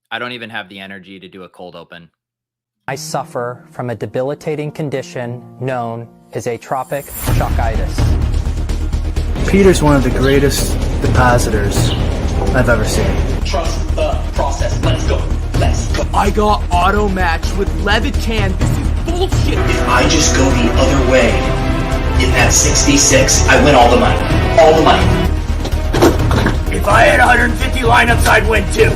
I don't even have the energy to do a cold open. I suffer from a debilitating condition known as atropic shockitis. Peter's one of the greatest depositors I've ever seen. Trust the process. Let's go. Let's go. I got auto matched with Levitan. This is bullshit. If I just go the other way, in that 66, I win all the money. All the money. If I had 150 lineups, I'd win too.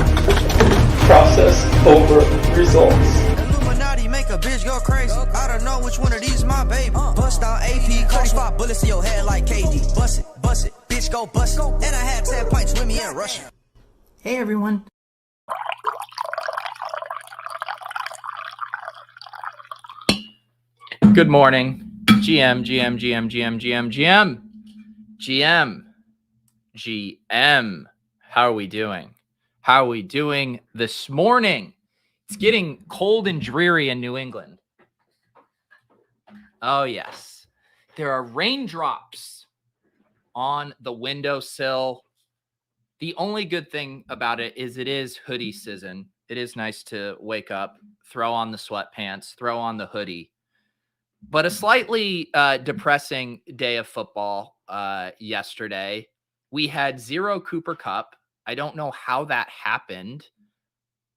Process over results. Illuminati make a bitch go crazy. I don't know which one of these my baby. Bust out AP, coach 5 bullets in your head like KD. Bust it, bitch go bust it. And I had 10 pints with me in Russia. Hey everyone. Good morning. GM. How are we doing? How are we doing this morning? It's getting cold and dreary in New England. Oh, yes. There are raindrops on the windowsill. The only good thing about it is hoodie season. It is nice to wake up, throw on the sweatpants, throw on the hoodie. But a slightly depressing day of football yesterday. We had 0 Cooper Kupp. I don't know how that happened.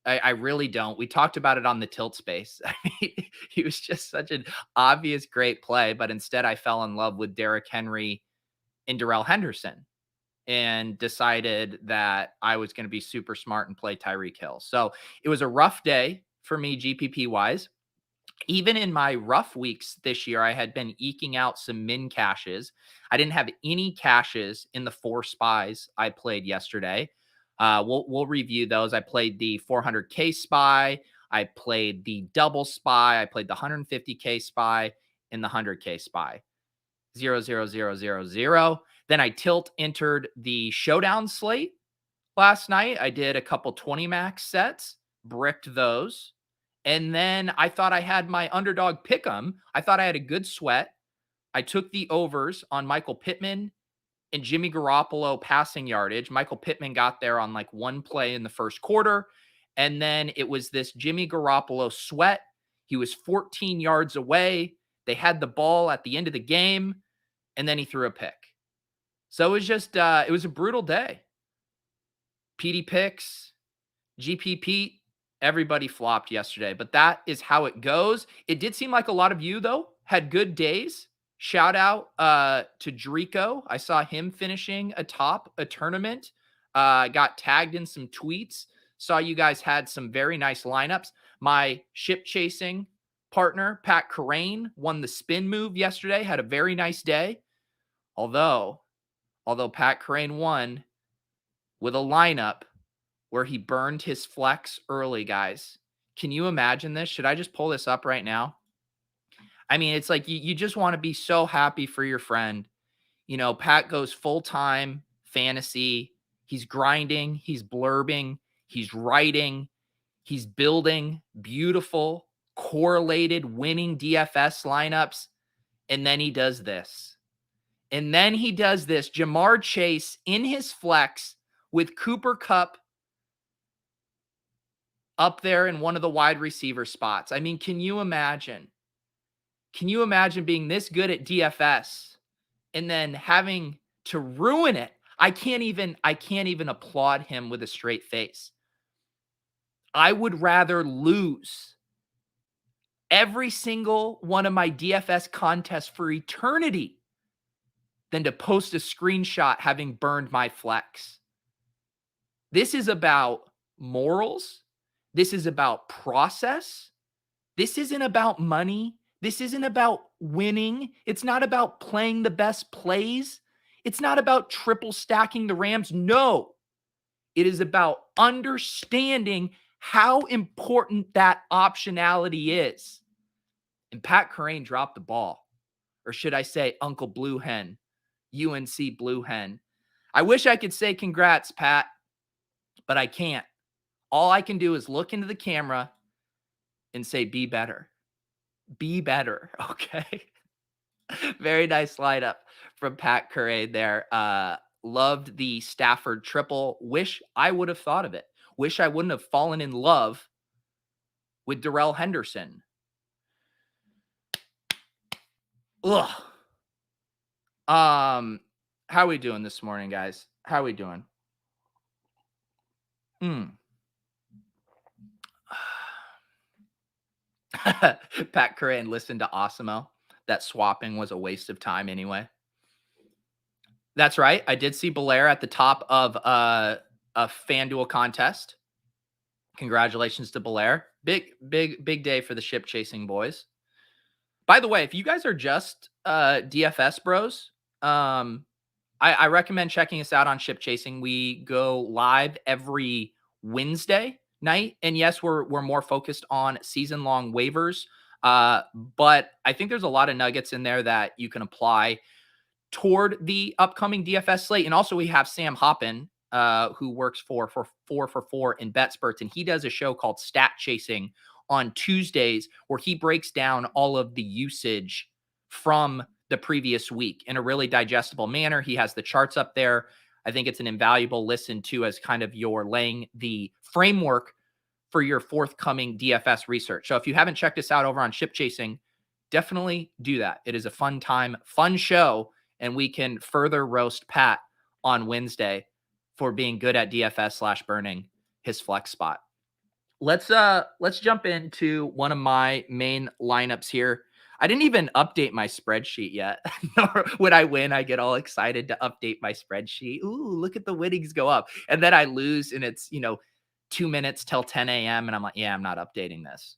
I really don't. We talked about it on the tilt space. I mean, he was just such an obvious great play, but instead I fell in love with Derrick Henry and Darrell Henderson and decided that I was going to be super smart and play Tyreek Hill. So it was a rough day for me GPP wise. Even in my rough weeks this year, I had been eking out some min cashes. I didn't have any cashes in the 4 spies I played yesterday. We'll review those. I played the 400K spy. I played the double spy. I played the 150K spy and the 100K spy. 0, 0, 0, 0, 0. Then I tilt entered the showdown slate last night. I did a couple 20 max sets, bricked those. And then I thought I had my underdog pick 'em. I thought I had a good sweat. I took the overs on Michael Pittman and Jimmy Garoppolo passing yardage. Michael Pittman got there on like one play in the first quarter. And then it was this Jimmy Garoppolo sweat. He was 14 yards away. They had the ball at the end of the game. And then he threw a pick. So it was just, it was a brutal day. PD picks, GP Pete. Everybody flopped yesterday, but that is how it goes. It did seem like a lot of you, though, had good days. Shout out to Drico. I saw him finishing atop a tournament. Got tagged in some tweets. Saw you guys had some very nice lineups. My ship chasing partner, Pat Carrain, won the spin move yesterday. Had a very nice day. Although Pat Carrain won with a lineup where he burned his flex early, guys. Can you imagine this? Should I just pull this up right now? I mean, it's like you just want to be so happy for your friend. You know, Pat goes full-time fantasy. He's grinding. He's blurbing. He's writing. He's building beautiful, correlated, winning DFS lineups. And then he does this. Jamar Chase in his flex with Cooper Kupp up there in one of the wide receiver spots. I mean, can you imagine? Can you imagine being this good at DFS and then having to ruin it? I can't even applaud him with a straight face. I would rather lose every single one of my DFS contests for eternity than to post a screenshot having burned my flex. This is about morals. This is about process. This isn't about money. This isn't about winning. It's not about playing the best plays. It's not about triple stacking the Rams. No, it is about understanding how important that optionality is. And Pat Carrain dropped the ball. Or should I say Uncle Blue Hen, UNC Blue Hen. I wish I could say congrats, Pat, but I can't. All I can do is look into the camera and say, be better. Be better, okay? Very nice lineup from Pat Carrain there. Loved the Stafford triple. Wish I would have thought of it. Wish I wouldn't have fallen in love with Darrell Henderson. Ugh. How we doing this morning, guys? How we doing? Pat Curran listened to Osimo that swapping was a waste of time anyway. That's right. I did see Belair at the top of a FanDuel contest. Congratulations to Belair. Big day for the ship chasing boys. By the way, if you guys are just DFS bros, I recommend checking us out on Ship Chasing. We go live every Wednesday night. And yes, we're more focused on season-long waivers. But I think there's a lot of nuggets in there that you can apply toward the upcoming DFS slate. And also we have Sam Hoppin, who works for 4 in Betsperts, and he does a show called Stat Chasing on Tuesdays where he breaks down all of the usage from the previous week in a really digestible manner. He has the charts up there. I think it's an invaluable listen to as kind of you're laying the framework for your forthcoming DFS research. So if you haven't checked us out over on Ship Chasing, definitely do that. It is a fun time, fun show, and we can further roast Pat on Wednesday for being good at DFS/burning his flex spot. Let's jump into one of my main lineups here. I didn't even update my spreadsheet yet. When I win, I get all excited to update my spreadsheet. Ooh, look at the winnings go up. And then I lose and it's, 2 minutes till 10 a.m. And I'm like, yeah, I'm not updating this.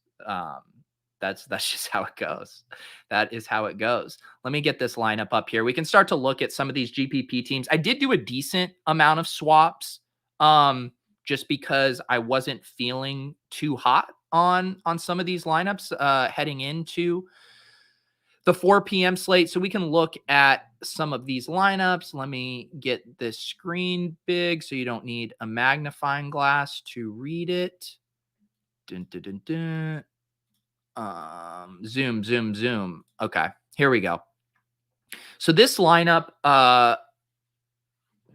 That's just how it goes. That is how it goes. Let me get this lineup up here. We can start to look at some of these GPP teams. I did do a decent amount of swaps just because I wasn't feeling too hot on some of these lineups heading into the 4 p.m. slate. So we can look at some of these lineups. Let me get this screen big so you don't need a magnifying glass to read it. Dun, dun, dun, dun. Zoom. Okay, here we go. So this lineup,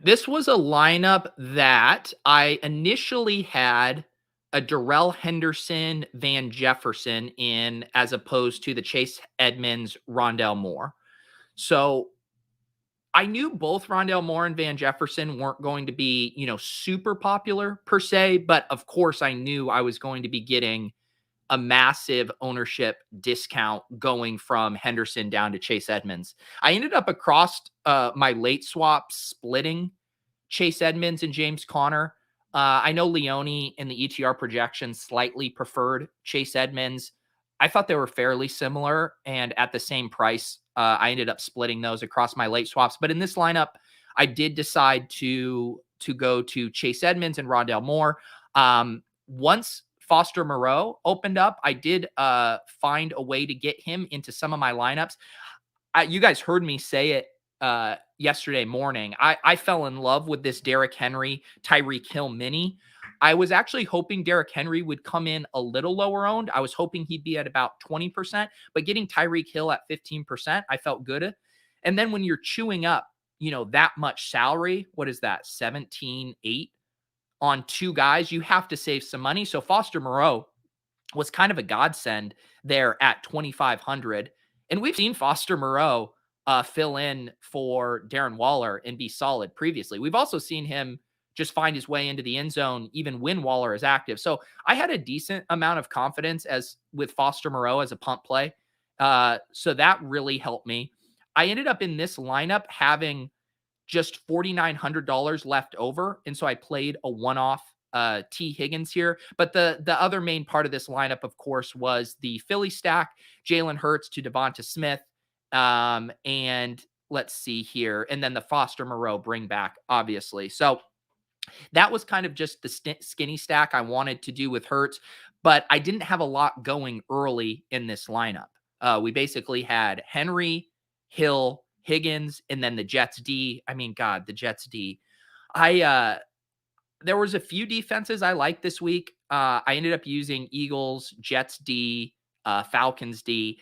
this was a lineup that I initially had a Darrell Henderson, Van Jefferson in as opposed to the Chase Edmonds, Rondale Moore. So I knew both Rondale Moore and Van Jefferson weren't going to be, super popular per se, but of course I knew I was going to be getting a massive ownership discount going from Henderson down to Chase Edmonds. I ended up across my late swap splitting Chase Edmonds and James Conner. I know Leone in the ETR projection slightly preferred Chase Edmonds. I thought they were fairly similar and at the same price. I ended up splitting those across my late swaps. But in this lineup, I did decide to go to Chase Edmonds and Rondale Moore. Once Foster Moreau opened up, I did find a way to get him into some of my lineups. You guys heard me say it yesterday morning. I fell in love with this Derrick Henry, Tyreek Hill mini. I was actually hoping Derrick Henry would come in a little lower owned. I was hoping he'd be at about 20%, but getting Tyreek Hill at 15%, I felt good. And then when you're chewing up, that much salary, what is that? 17.8 on 2 guys, you have to save some money. So Foster Moreau was kind of a godsend there at 2,500. And we've seen Foster Moreau fill in for Darren Waller and be solid previously. We've also seen him just find his way into the end zone, even when Waller is active. So I had a decent amount of confidence as with Foster Moreau as a punt play. So that really helped me. I ended up in this lineup having just $4,900 left over. And so I played a one-off T Higgins here. But the other main part of this lineup, of course, was the Philly stack, Jalen Hurts to Devonta Smith. And let's see here. And then the Foster Moreau bring back, obviously. So that was kind of just the skinny stack I wanted to do with Hurts, but I didn't have a lot going early in this lineup. We basically had Henry, Hill, Higgins, and then the Jets D. I mean, God, the Jets D. There was a few defenses I liked this week. I ended up using Eagles, Jets D, Falcons D.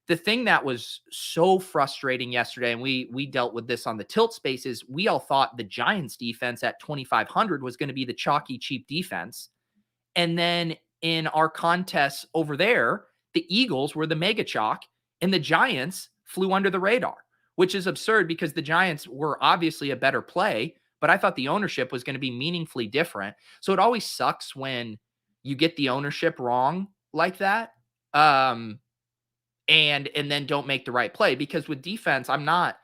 the thing that was so frustrating yesterday, and we dealt with this on the tilt spaces, we all thought the Giants defense at 2,500 was going to be the chalky, cheap defense. And then in our contests over there, the Eagles were the mega chalk and the Giants flew under the radar, which is absurd because the Giants were obviously a better play, but I thought the ownership was going to be meaningfully different. So it always sucks when you get the ownership wrong like that. And then don't make the right play, because with defense, I'm not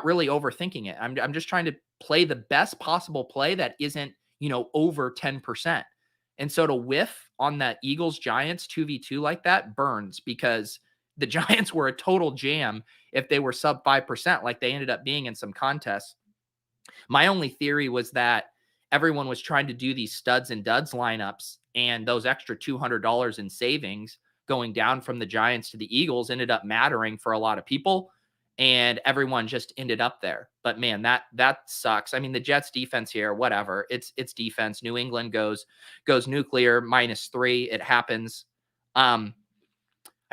really overthinking it. I'm just trying to play the best possible play that isn't, over 10%. And so to whiff on that Eagles Giants 2v2 like that burns, because the Giants were a total jam if they were sub 5%, like they ended up being in some contests. My only theory was that everyone was trying to do these studs and duds lineups, and those extra $200 in savings going down from the Giants to the Eagles ended up mattering for a lot of people, and everyone just ended up there. But man, that sucks. I mean, the Jets defense here, whatever, it's defense. New England goes nuclear -3. It happens. I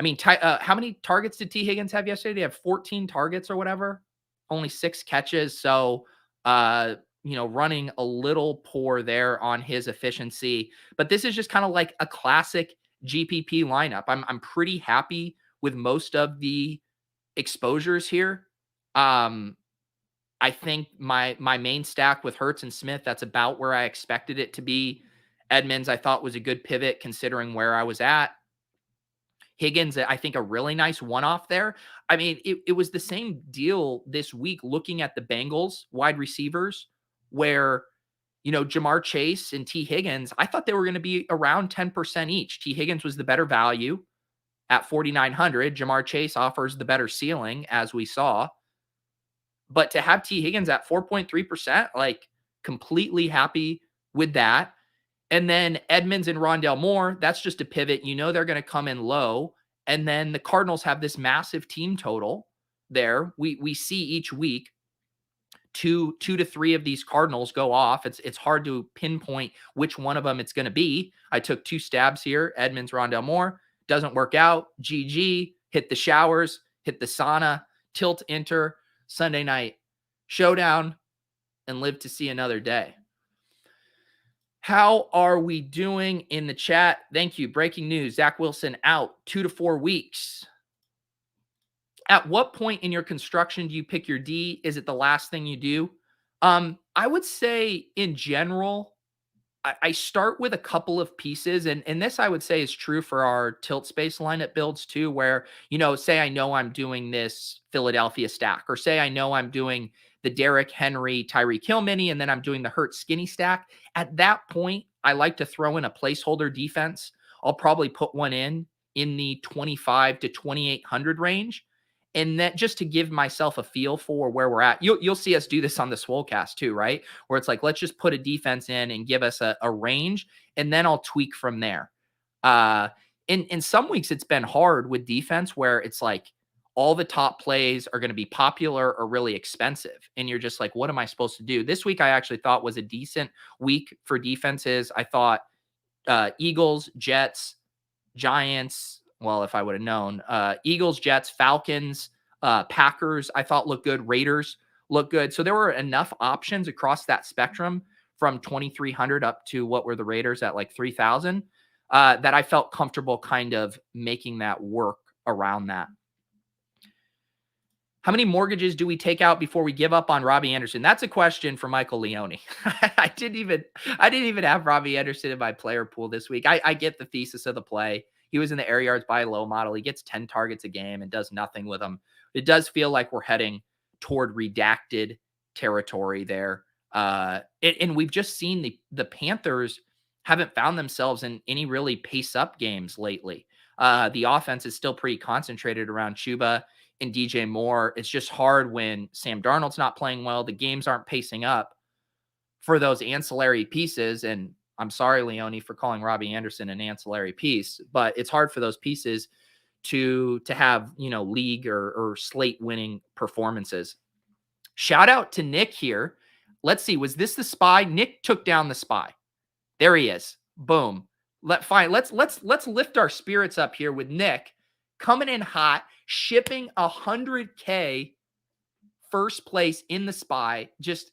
mean, how many targets did T. Higgins have yesterday? Did he have 14 targets or whatever? Only 6 catches. So, running a little poor there on his efficiency. But this is just kind of like a classic GPP lineup. I'm pretty happy with most of the exposures here. I think my main stack with Hurts and Smith, that's about where I expected it to be. Edmonds, I thought, was a good pivot considering where I was at. Higgins, I think, a really nice one-off there. I mean, it was the same deal this week looking at the Bengals wide receivers where, Jamar Chase and T. Higgins, I thought they were going to be around 10% each. T. Higgins was the better value at 4,900. Jamar Chase offers the better ceiling, as we saw. But to have T. Higgins at 4.3%, like, completely happy with that. And then Edmonds and Rondale Moore, that's just a pivot. They're going to come in low. And then the Cardinals have this massive team total there. We see each week two to three of these Cardinals go off. It's hard to pinpoint which one of them it's going to be. I took 2 stabs here. Edmonds, Rondale Moore. Doesn't work out. GG. Hit the showers. Hit the sauna. Tilt enter. Sunday night showdown. And live to see another day. How are we doing in the chat? Thank you. Breaking news. Zach Wilson out 2 to 4 weeks. At what point in your construction do you pick your D? Is it the last thing you do? I would say in general, I start with a couple of pieces. And this I would say is true for our tilt space lineup builds too, where, say I know I'm doing this Philadelphia stack, or say I know I'm doing the Derrick Henry, Tyreek Hill mini, and then I'm doing the Hurts skinny stack. At that point, I like to throw in a placeholder defense. I'll probably put one in the 25 to 2,800 range. And that just to give myself a feel for where we're at. You'll see us do this on the Swolecast too, right? Where it's like, let's just put a defense in and give us a range, and then I'll tweak from there. In some weeks, it's been hard with defense where it's like all the top plays are going to be popular or really expensive. And you're just like, what am I supposed to do? This week, I actually thought was a decent week for defenses. I thought Eagles, Jets, Giants. Well, if I would have known, Eagles, Jets, Falcons, Packers, I thought looked good. Raiders looked good. So there were enough options across that spectrum from 2,300 up to what were the Raiders at like 3,000 that I felt comfortable kind of making that work around that. How many mortgages do we take out before we give up on Robbie Anderson? That's a question for Michael Leone. I didn't even have Robbie Anderson in my player pool this week. I get the thesis of the play. He was in the air yards by low model. He gets 10 targets a game and does nothing with them. It does feel like we're heading toward redacted territory there. And we've just seen the Panthers haven't found themselves in any really pace up games lately. The offense is still pretty concentrated around Chuba and DJ Moore. It's just hard when Sam Darnold's not playing well. The games aren't pacing up for those ancillary pieces. And I'm sorry, Leone, for calling Robbie Anderson an ancillary piece, but it's hard for those pieces to have, league or slate winning performances. Shout out to Nick here. Let's see. Was this the spy? Nick took down the spy. There he is. Boom. Let's lift our spirits up here with Nick coming in hot, shipping 100K first place in the SPY. Just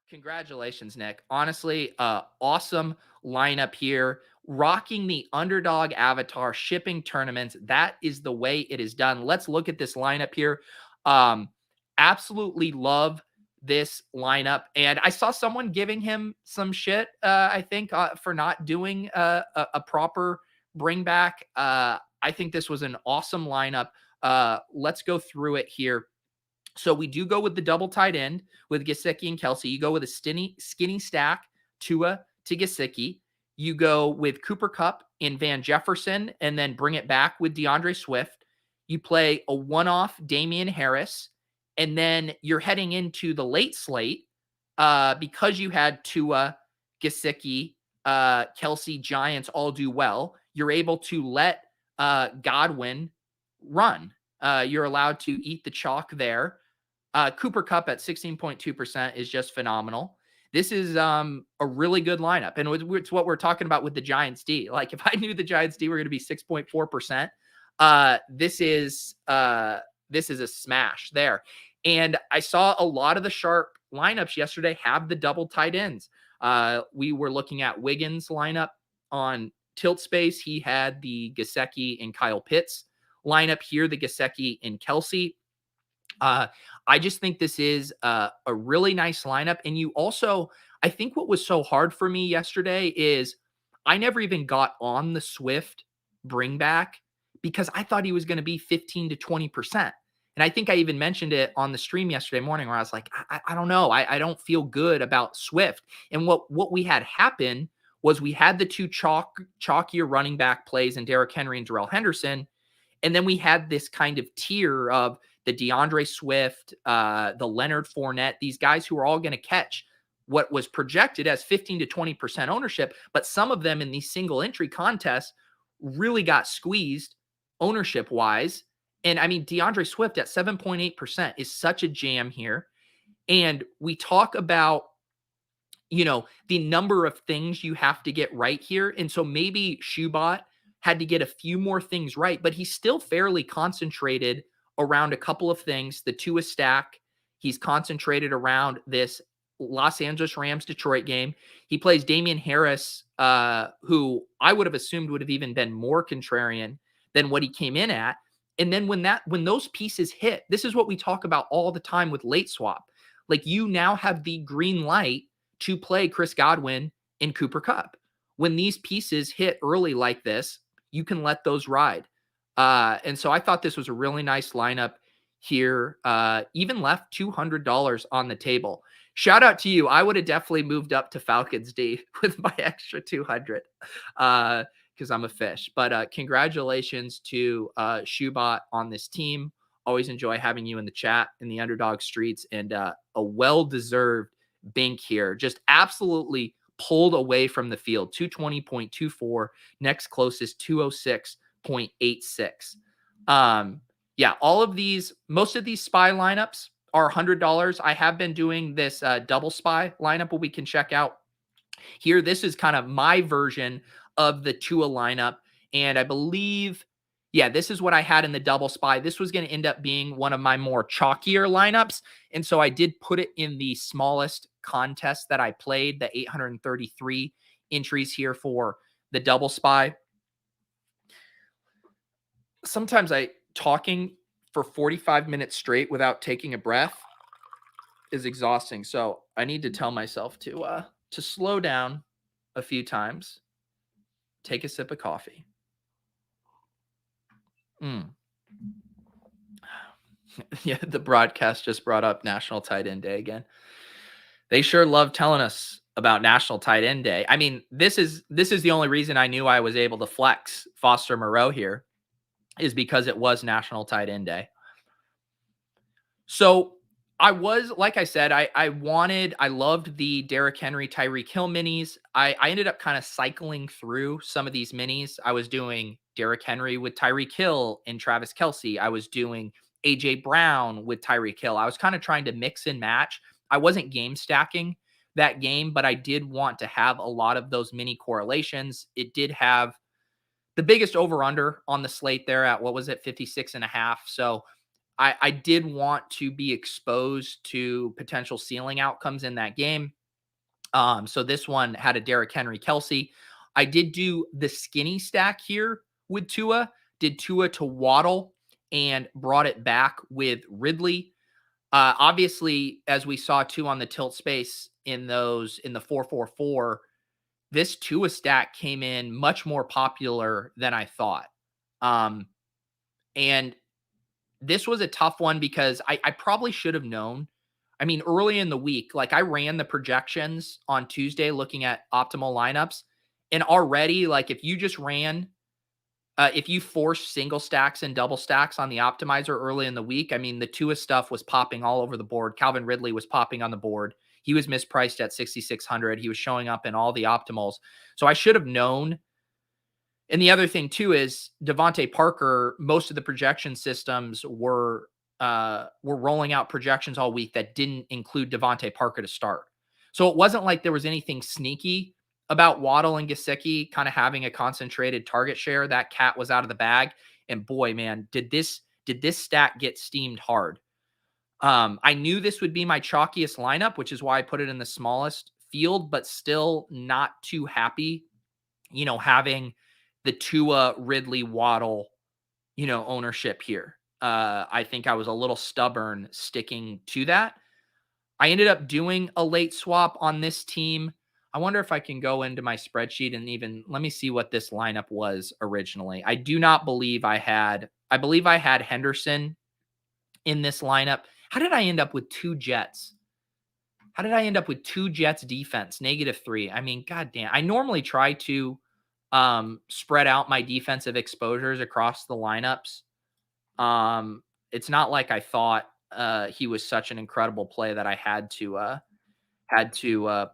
congratulations, Nick. Honestly, awesome lineup here. Rocking the underdog avatar, shipping tournaments. That is the way it is done. Let's look at this lineup here. Absolutely love this lineup. And I saw someone giving him some shit, I think, for not doing a proper bring back. I think this was an awesome lineup. Let's go through it here. So we do go with the double tight end with Gesicki and Kelsey. You go with a skinny stack, Tua to Gesicki. You go with Cooper Kupp and Van Jefferson, and then bring it back with DeAndre Swift. You play a one-off Damian Harris, and then you're heading into the late slate because you had Tua, Gesicki, Kelsey, Giants all do well. You're able to let Godwin run. You're allowed to eat the chalk there. Cooper Kupp at 16.2% is just phenomenal. This is a really good lineup. And it's what we're talking about with the Giants D. Like, if I knew the Giants D were going to be 6.4%, this is a smash there. And I saw a lot of the sharp lineups yesterday have the double tight ends. We were looking at Wiggins' lineup on Tilt Space. He had the Gesicki and Kyle Pitts lineup here, the Gesicki and Kelsey. I just think this is a really nice lineup. And you also, I think what was so hard for me yesterday is I never even got on the Swift bring back because I thought he was going to be 15 to 20%. And I think I even mentioned it on the stream yesterday morning where I was like, I don't know. I don't feel good about Swift. And what we had happen was we had the two chalkier running back plays in Derrick Henry and Darrell Henderson. And then we had this kind of tier of the DeAndre Swift, the Leonard Fournette, these guys who are all going to catch what was projected as 15 to 20% ownership. But some of them in these single entry contests really got squeezed ownership wise. And I mean, DeAndre Swift at 7.8% is such a jam here. And we talk about, the number of things you have to get right here. And so maybe Shoebot had to get a few more things right, but he's still fairly concentrated around a couple of things. The Tua stack, he's concentrated around this Los Angeles Rams Detroit game. He plays Damian Harris, who I would have assumed would have even been more contrarian than what he came in at. And then when those pieces hit, this is what we talk about all the time with late swap. Like, you now have the green light to play Chris Godwin and Cooper Kupp. When these pieces hit early like this, you can let those ride. And so I thought this was a really nice lineup here. Even left $200 on the table. Shout out to you. I would have definitely moved up to Falcons D with my extra 200 because I'm a fish. But congratulations to Shoebot on this team. Always enjoy having you in the chat in the underdog streets, and a well-deserved bink here. Just absolutely pulled away from the field. 220.24. Next closest 206.86. Most of these SPY lineups are $100. I have been doing this double SPY lineup, but we can check out here. This is kind of my version of the Tua lineup. And I believe, this is what I had in the double SPY. This was going to end up being one of my more chalkier lineups. And so I did put it in the smallest contest that I played, the 833 entries here for the double SPY. Sometimes talking for 45 minutes straight without taking a breath is exhausting. So I need to tell myself to slow down a few times, take a sip of coffee. Yeah, the broadcast just brought up National Tight End Day again. They sure love telling us about National Tight End Day. I mean, this is the only reason I knew I was able to flex Foster Moreau here, is because it was National Tight End Day. So I was, like I said, I loved the Derrick Henry, Tyreek Hill minis. I ended up kind of cycling through some of these minis. I was doing Derrick Henry with Tyreek Hill and Travis Kelce. I was doing AJ Brown with Tyreek Hill. I was kind of trying to mix and match. I wasn't game stacking that game, but I did want to have a lot of those mini correlations. It did have the biggest over-under on the slate there at, what was it, 56.5. So I did want to be exposed to potential ceiling outcomes in that game. So this one had a Derrick Henry Kelsey. I did do the skinny stack here with Tua, did Tua to Waddle and brought it back with Ridley. Obviously, as we saw too on the tilt space in the 4-4-4, this Tua stack came in much more popular than I thought. And this was a tough one because I probably should have known. I mean, early in the week, like I ran the projections on Tuesday looking at optimal lineups. And already, like if you just ran, if you force single stacks and double stacks on the optimizer early in the week, I mean, the Tua stuff was popping all over the board. Calvin Ridley was popping on the board. He was mispriced at 6,600. He was showing up in all the optimals. So I should have known. And the other thing too is Devontae Parker, most of the projection systems were rolling out projections all week that didn't include Devontae Parker to start. So it wasn't like there was anything sneaky about Waddle and Gesicki kind of having a concentrated target share. That cat was out of the bag. And boy, man, did this stack get steamed hard. I knew this would be my chalkiest lineup, which is why I put it in the smallest field, but still not too happy, having the Tua, Ridley, Waddle, ownership here. I think I was a little stubborn sticking to that. I ended up doing a late swap on this team. I wonder if I can go into my spreadsheet and even let me see what this lineup was originally. I believe I had Henderson in this lineup. How did I end up with two Jets? How did I end up with two Jets defense, -3? I mean, goddamn. I normally try to spread out my defensive exposures across the lineups. It's not like I thought he was such an incredible play that I had to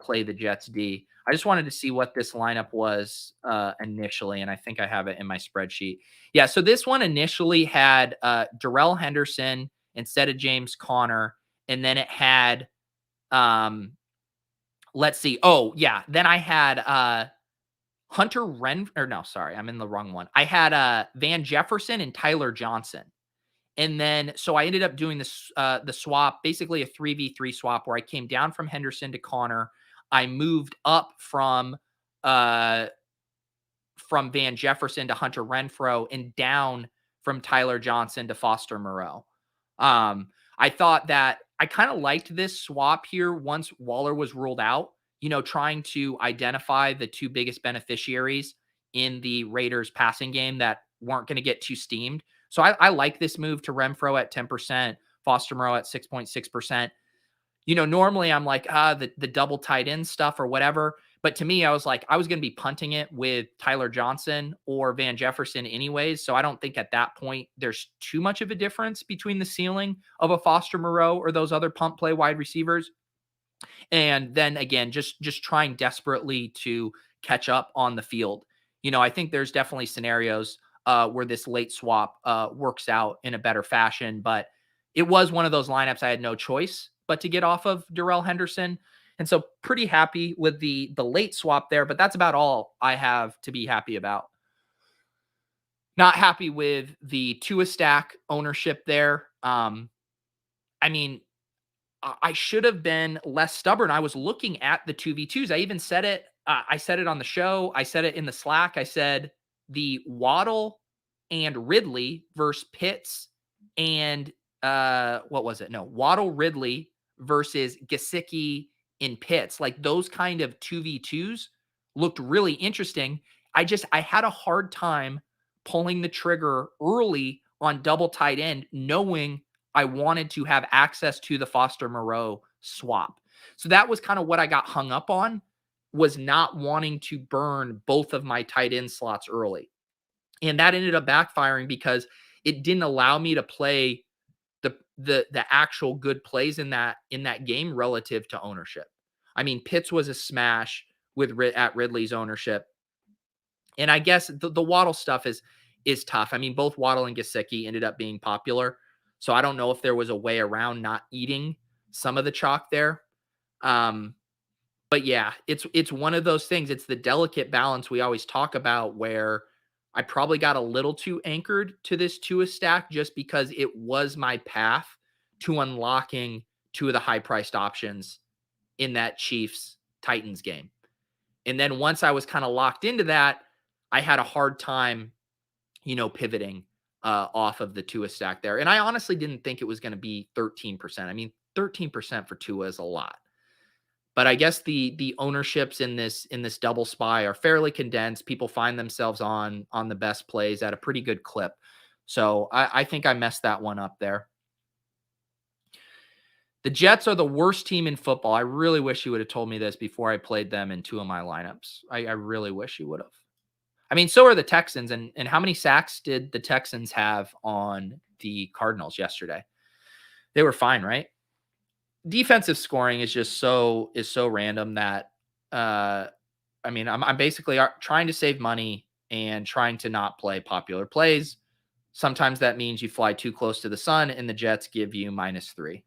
play the Jets D. I just wanted to see what this lineup was initially, and I think I have it in my spreadsheet. Yeah, so this one initially had Darrell Henderson instead of James Conner, and then it had let's see. Oh, yeah. Then I had Hunter I'm in the wrong one. I had Van Jefferson and Tyler Johnson. And then, so I ended up doing this, the swap, basically a 3v3 swap where I came down from Henderson to Connor. I moved up from Van Jefferson to Hunter Renfrow and down from Tyler Johnson to Foster Moreau. I thought that I kind of liked this swap here once Waller was ruled out, trying to identify the two biggest beneficiaries in the Raiders passing game that weren't going to get too steamed. So I like this move to Renfrow at 10%, Foster Moreau at 6.6%. Normally I'm like, the double tight end stuff or whatever. But to me, I was like, I was going to be punting it with Tyler Johnson or Van Jefferson anyways. So I don't think at that point there's too much of a difference between the ceiling of a Foster Moreau or those other pump play wide receivers. And then again, just trying desperately to catch up on the field. I think there's definitely scenarios where this late swap works out in a better fashion, but it was one of those lineups I had no choice but to get off of Darrell Henderson. And so pretty happy with the late swap there, but that's about all I have to be happy about. Not happy with the Tua stack ownership there. I mean, I should have been less stubborn. I was looking at the 2v2s. I even said it. I said it on the show. I said it in the Slack. I said the Waddle and Ridley versus Pitts and what was it? No, Waddle Ridley versus Gesicki in Pitts. Like those kind of 2v2s looked really interesting. I had a hard time pulling the trigger early on double tight end, knowing I wanted to have access to the Foster Moreau swap. So that was kind of what I got hung up on, was not wanting to burn both of my tight end slots early. And that ended up backfiring because it didn't allow me to play the actual good plays in that game relative to ownership. I mean, Pitts was a smash at Ridley's ownership. And I guess the Waddle stuff is tough. I mean, both Waddle and Gesicki ended up being popular. So I don't know if there was a way around not eating some of the chalk there. But yeah, it's one of those things. It's the delicate balance we always talk about where I probably got a little too anchored to this Tua stack just because it was my path to unlocking two of the high-priced options in that Chiefs-Titans game. And then once I was kind of locked into that, I had a hard time, pivoting off of the Tua stack there. And I honestly didn't think it was going to be 13%. I mean, 13% for Tua is a lot. But I guess the ownerships in this double spy are fairly condensed. People find themselves on the best plays at a pretty good clip. So I think I messed that one up there. The Jets are the worst team in football. I really wish you would have told me this before I played them in two of my lineups. I really wish you would have. I mean, so are the Texans. And how many sacks did the Texans have on the Cardinals yesterday? They were fine, right? Defensive scoring is just so random that, I'm basically trying to save money and trying to not play popular plays. Sometimes that means you fly too close to the sun and the Jets give you -3.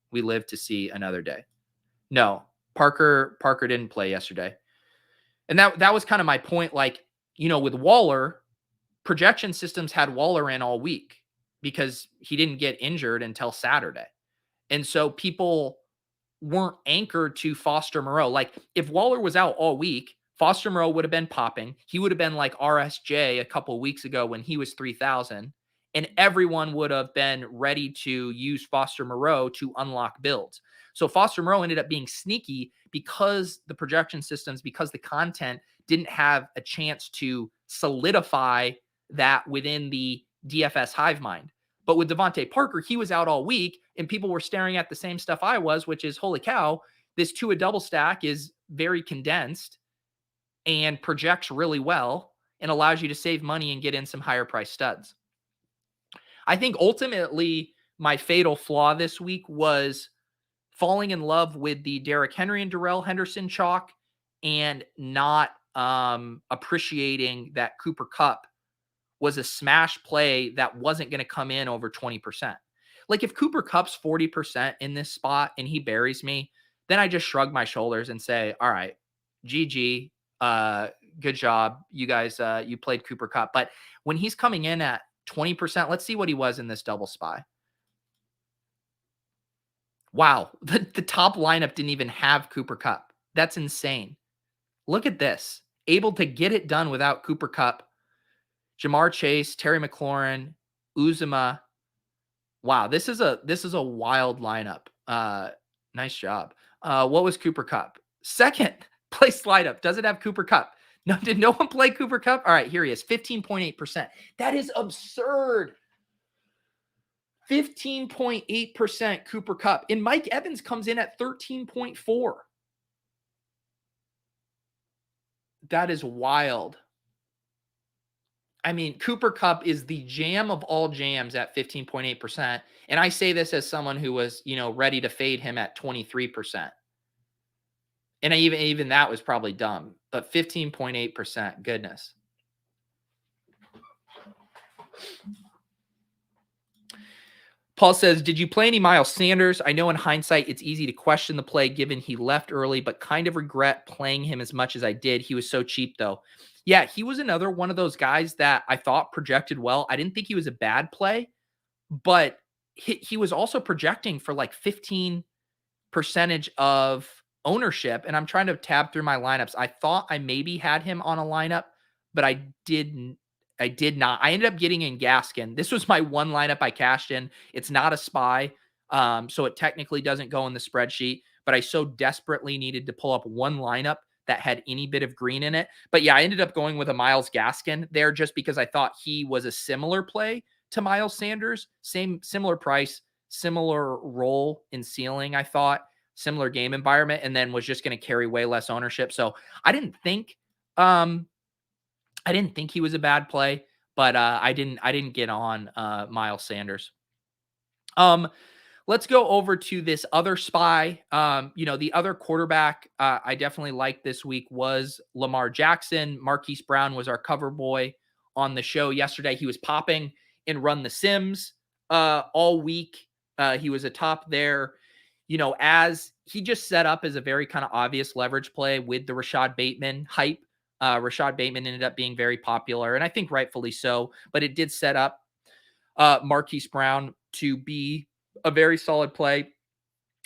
We live to see another day. No, Parker didn't play yesterday. And that was kind of my point. Like, with Waller, projection systems had Waller in all week because he didn't get injured until Saturday. And so people weren't anchored to Foster Moreau. Like, if Waller was out all week, Foster Moreau would have been popping. He would have been like RSJ a couple weeks ago when he was 3,000. And everyone would have been ready to use Foster Moreau to unlock builds. So Foster Moreau ended up being sneaky because the projection systems, because the content didn't have a chance to solidify that within the DFS hive mind. But with Devontae Parker, he was out all week and people were staring at the same stuff I was, which is, holy cow, this Tua double stack is very condensed and projects really well and allows you to save money and get in some higher price studs. I think ultimately my fatal flaw this week was falling in love with the Derrick Henry and Darrell Henderson chalk and not appreciating that Cooper Kupp was a smash play that wasn't going to come in over 20%. Like, if Cooper Kupp's 40% in this spot and he buries me, then I just shrug my shoulders and say, all right, GG, good job. You guys, you played Cooper Kupp. But when he's coming in at 20%, let's see what he was in this double spy. Wow. The top lineup didn't even have Cooper Kupp. That's insane. Look at this. Able to get it done without Cooper Kupp. Jamar Chase, Terry McLaurin, Uzuma. Wow, this is a wild lineup. Nice job. What was Cooper Kupp? Second place lineup. Does it have Cooper Kupp? No, did no one play Cooper Kupp? All right, here he is, 15.8%. That is absurd. 15.8% Cooper Kupp. And Mike Evans comes in at 13.4. That is wild. I mean, Cooper Kupp is the jam of all jams at 15.8%. And I say this as someone who was, ready to fade him at 23%. And even that was probably dumb, but 15.8%, goodness. Paul says, did you play any Miles Sanders? I know in hindsight, it's easy to question the play given he left early, but kind of regret playing him as much as I did. He was so cheap though. Yeah, he was another one of those guys that I thought projected well. I didn't think he was a bad play, but he was also projecting for like 15% of ownership. And I'm trying to tab through my lineups. I thought I maybe had him on a lineup, but I did not. I ended up getting in Gaskin. This was my one lineup I cashed in. It's not a spy, so it technically doesn't go in the spreadsheet, but I so desperately needed to pull up one lineup that had any bit of green in it. But yeah, I ended up going with a Myles Gaskin there just because I thought he was a similar play to Miles Sanders. Similar price, similar role in ceiling, I thought. Similar game environment, and then was just going to carry way less ownership. So I didn't think he was a bad play, but I didn't get on Miles Sanders. Let's go over to this other spy. The other quarterback I definitely liked this week was Lamar Jackson. Marquise Brown was our cover boy on the show yesterday. He was popping in Run the Sims all week. He was atop there. As he just set up as a very kind of obvious leverage play with the Rashad Bateman hype. Rashad Bateman ended up being very popular, and I think rightfully so, but it did set up Marquise Brown to be a very solid play.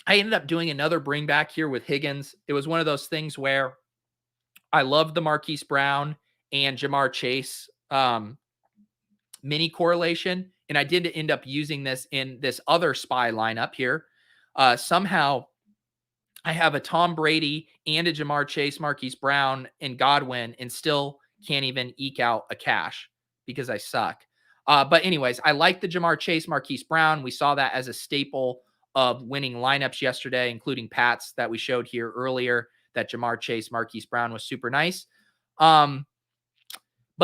I ended up doing another bring back here with Higgins. It was one of those things where I loved the Marquise Brown and Jamar Chase mini correlation, and I did end up using this in this other spy lineup here. Somehow I have a Tom Brady and a Jamar Chase, Marquise Brown, and Godwin, and still can't even eke out a cash because I suck. But anyways, I like the Jamar Chase, Marquise Brown. We saw that as a staple of winning lineups yesterday, including Pat's that we showed here earlier, that Jamar Chase, Marquise Brown was super nice. But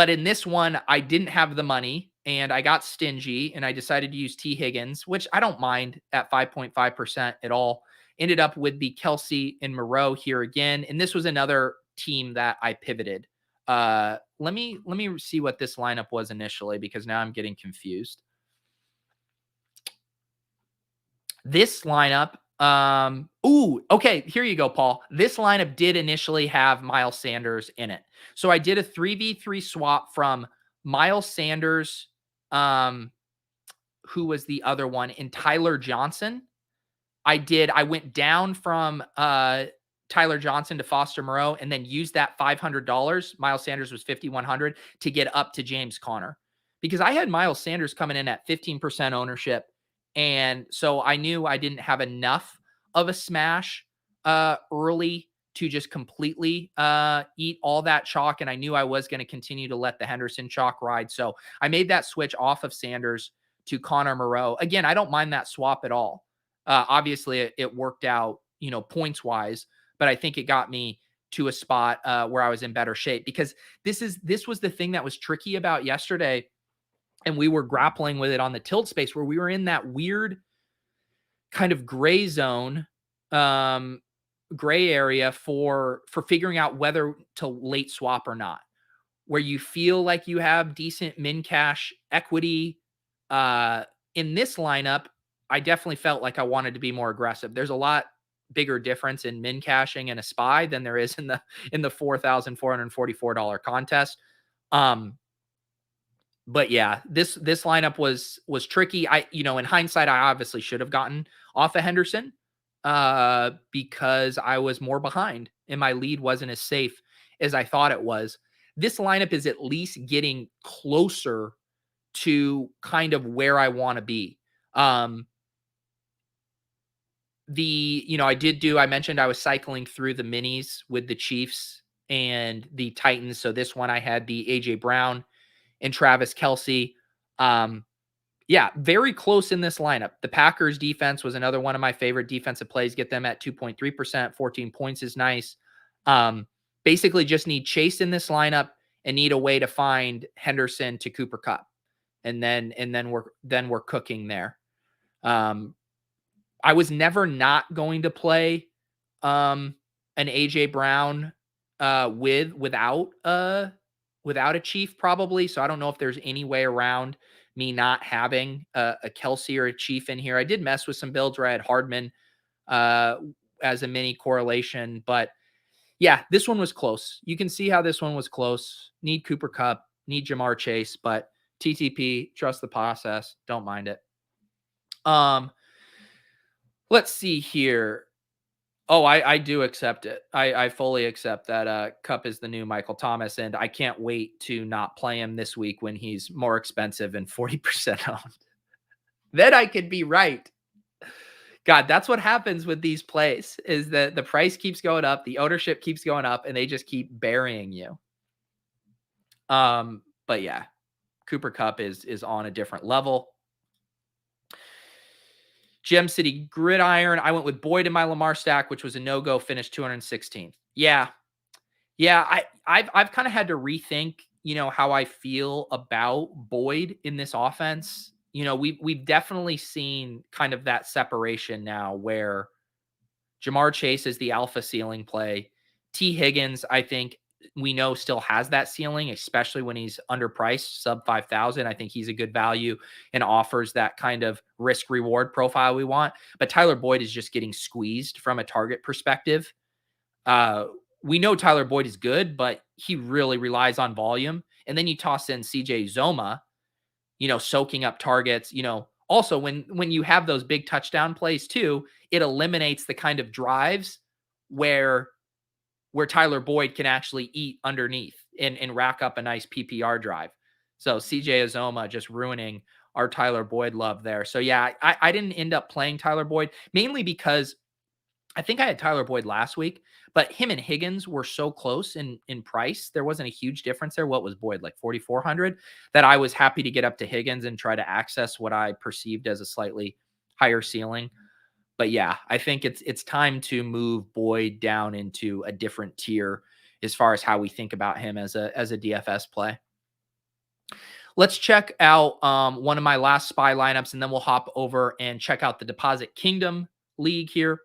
in this one, I didn't have the money and I got stingy and I decided to use T. Higgins, which I don't mind at 5.5% at all. Ended up with the Kelsey and Moreau here again. And this was another team that I pivoted. Let me see what this lineup was initially, because now I'm getting confused. This lineup, okay, here you go, Paul. This lineup did initially have Miles Sanders in it. So I did a 3v3 swap from Miles Sanders, who was the other one, and Tyler Johnson. I went down from Tyler Johnson to Foster Moreau and then used that $500. Miles Sanders was $5,100 to get up to James Conner, because I had Miles Sanders coming in at 15% ownership. And so I knew I didn't have enough of a smash early to just completely eat all that chalk. And I knew I was going to continue to let the Henderson chalk ride. So I made that switch off of Sanders to Connor Moreau. Again, I don't mind that swap at all. Obviously, it worked out, points wise, but I think it got me to a spot where I was in better shape, because this was the thing that was tricky about yesterday. And we were grappling with it on the tilt space, where we were in that weird kind of gray zone, gray area for figuring out whether to late swap or not, where you feel like you have decent min cash equity. In this lineup, I definitely felt like I wanted to be more aggressive. There's a lot bigger difference in min cashing and a spy than there is in the $4,444 contest. But yeah, this lineup was tricky. In hindsight, I obviously should have gotten off of Henderson because I was more behind and my lead wasn't as safe as I thought it was. This lineup is at least getting closer to kind of where I want to be. I mentioned I was cycling through the minis with the Chiefs and the Titans. So this one I had the AJ Brown and Travis Kelsey. Very close in this lineup. The Packers defense was another one of my favorite defensive plays. Get them at 2.3%, 14 points is nice. Basically just need Chase in this lineup and need a way to find Henderson to Cooper Kupp. And then we're cooking there. I was never not going to play an AJ Brown without a Chief, probably. So I don't know if there's any way around me not having a Kelsey or a Chief in here. I did mess with some builds where I had Hardman as a mini correlation, but yeah, this one was close. You can see how this one was close. Need Cooper Kupp, need Jamar Chase, but TTP, trust the process. Don't mind it. Let's see here. Oh, I do accept it. I fully accept that Kupp is the new Michael Thomas, and I can't wait to not play him this week when he's more expensive and 40% owned. Then I could be right. God, that's what happens with these plays, is that the price keeps going up, the ownership keeps going up, and they just keep burying you. But yeah, Cooper Kupp is on a different level. Gem City Gridiron, I went with Boyd in my Lamar stack, which was a no-go, finished 216th. Yeah. I've kind of had to rethink, how I feel about Boyd in this offense. We've definitely seen kind of that separation now where Jamar Chase is the alpha ceiling play. T. Higgins, I think we know still has that ceiling, especially when he's underpriced, sub 5,000. I think he's a good value and offers that kind of risk reward profile we want. But Tyler Boyd is just getting squeezed from a target perspective. we know Tyler Boyd is good, but he really relies on volume. And then you toss in CJ Uzomah, soaking up targets, also when you have those big touchdown plays too, it eliminates the kind of drives where Tyler Boyd can actually eat underneath and rack up a nice PPR drive. So CJ Uzomah just ruining our Tyler Boyd love there. So yeah, I didn't end up playing Tyler Boyd, mainly because I think I had Tyler Boyd last week, but him and Higgins were so close in price. There wasn't a huge difference there. What was Boyd, like 4,400, that I was happy to get up to Higgins and try to access what I perceived as a slightly higher ceiling. But yeah, I think it's time to move Boyd down into a different tier as far as how we think about him as a DFS play. Let's check out one of my last SPY lineups, and then we'll hop over and check out the Deposit Kingdom League here.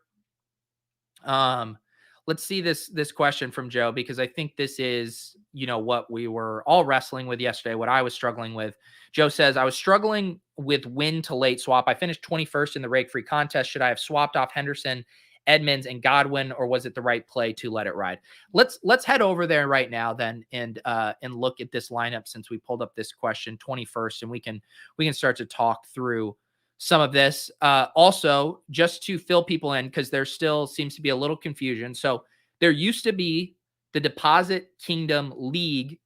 Let's see this question from Joe, because I think this is, what we were all wrestling with yesterday, what I was struggling with. Joe says, I was struggling with when to late swap. I finished 21st in the rake-free contest. Should I have swapped off Henderson, Edmonds, and Godwin, or was it the right play to let it ride? Let's head over there right now then and look at this lineup, since we pulled up this question 21st, and we can start to talk through some of this. Also, just to fill people in, because there still seems to be a little confusion. So there used to be the Deposit Kingdom League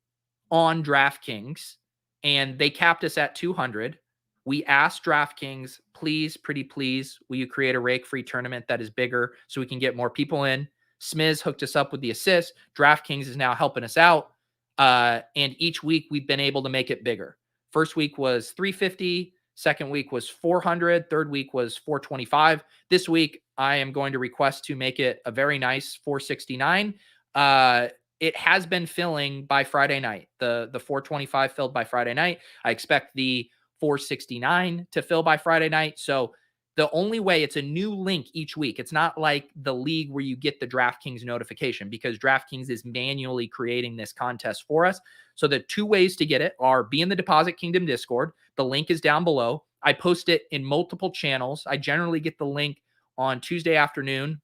on DraftKings, and they capped us at 200. We asked DraftKings, please, pretty please, will you create a rake-free tournament that is bigger so we can get more people in? Smiz hooked us up with the assist. DraftKings is now helping us out. And each week we've been able to make it bigger. First week was 350. Second week was 400. Third week was 425. This week, I am going to request to make it a very nice 469. It has been filling by Friday night. The 425 filled by Friday night. I expect the 469 to fill by Friday night. So the only way, it's a new link each week. It's not like the league where you get the DraftKings notification, because DraftKings is manually creating this contest for us. So the two ways to get it are be in the Deposit Kingdom Discord. The link is down below. I post it in multiple channels. I generally get the link on Tuesday afternoon,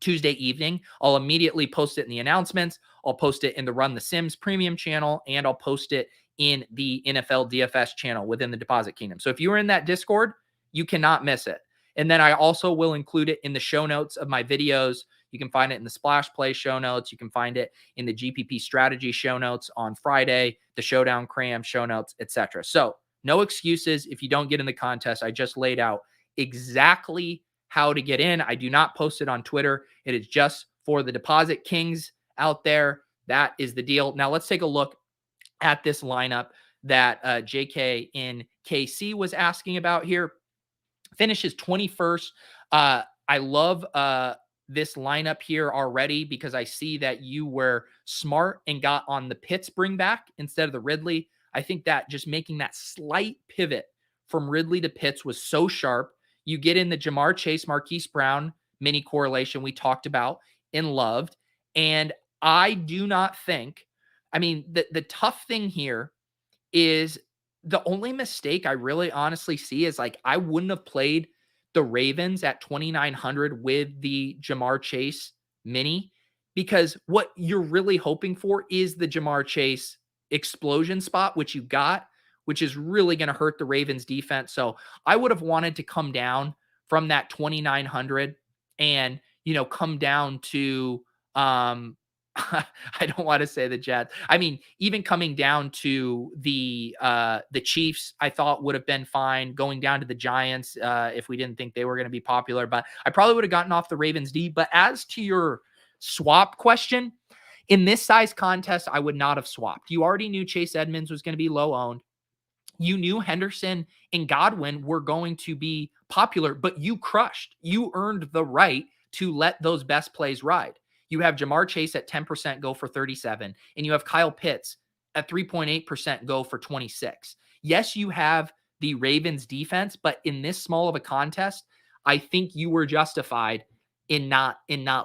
Tuesday evening. I'll immediately post it in the announcements. I'll post it in the Run the Sims premium channel, and I'll post it in the NFL DFS channel within the Deposit Kingdom. So if you are in that Discord, you cannot miss it. And then I also will include it in the show notes of my videos. You can find it in the Splash Play show notes. You can find it in the GPP Strategy show notes on Friday, the Showdown Cram show notes, etc. So no excuses if you don't get in the contest. I just laid out exactly how to get in. I do not post it on Twitter. It is just for the Deposit Kings out there. That is the deal. Now let's take a look at this lineup that JK in KC was asking about here. Finishes 21st. I love this lineup here already, because I see that you were smart and got on the Pitts bring back instead of the Ridley. I think that just making that slight pivot from Ridley to Pitts was so sharp. You get in the Jamar Chase, Marquise Brown mini correlation we talked about and loved. And I do not think, the tough thing here is the only mistake I really honestly see is, like, I wouldn't have played the Ravens at 2,900 with the Jamar Chase mini, because what you're really hoping for is the Jamar Chase explosion spot, which you got, which is really going to hurt the Ravens defense. So I would have wanted to come down from that 2,900 and, come down to, I don't want to say the Jets. Even coming down to the Chiefs, I thought would have been fine. Going down to the Giants, if we didn't think they were going to be popular, but I probably would have gotten off the Ravens D. But as to your swap question, in this size contest, I would not have swapped. You already knew Chase Edmonds was going to be low owned. You knew Henderson and Godwin were going to be popular, but you crushed. You earned the right to let those best plays ride. You have Jamar Chase at 10% go for 37, and you have Kyle Pitts at 3.8% go for 26. Yes, you have the Ravens defense, but in this small of a contest, I think you were justified in not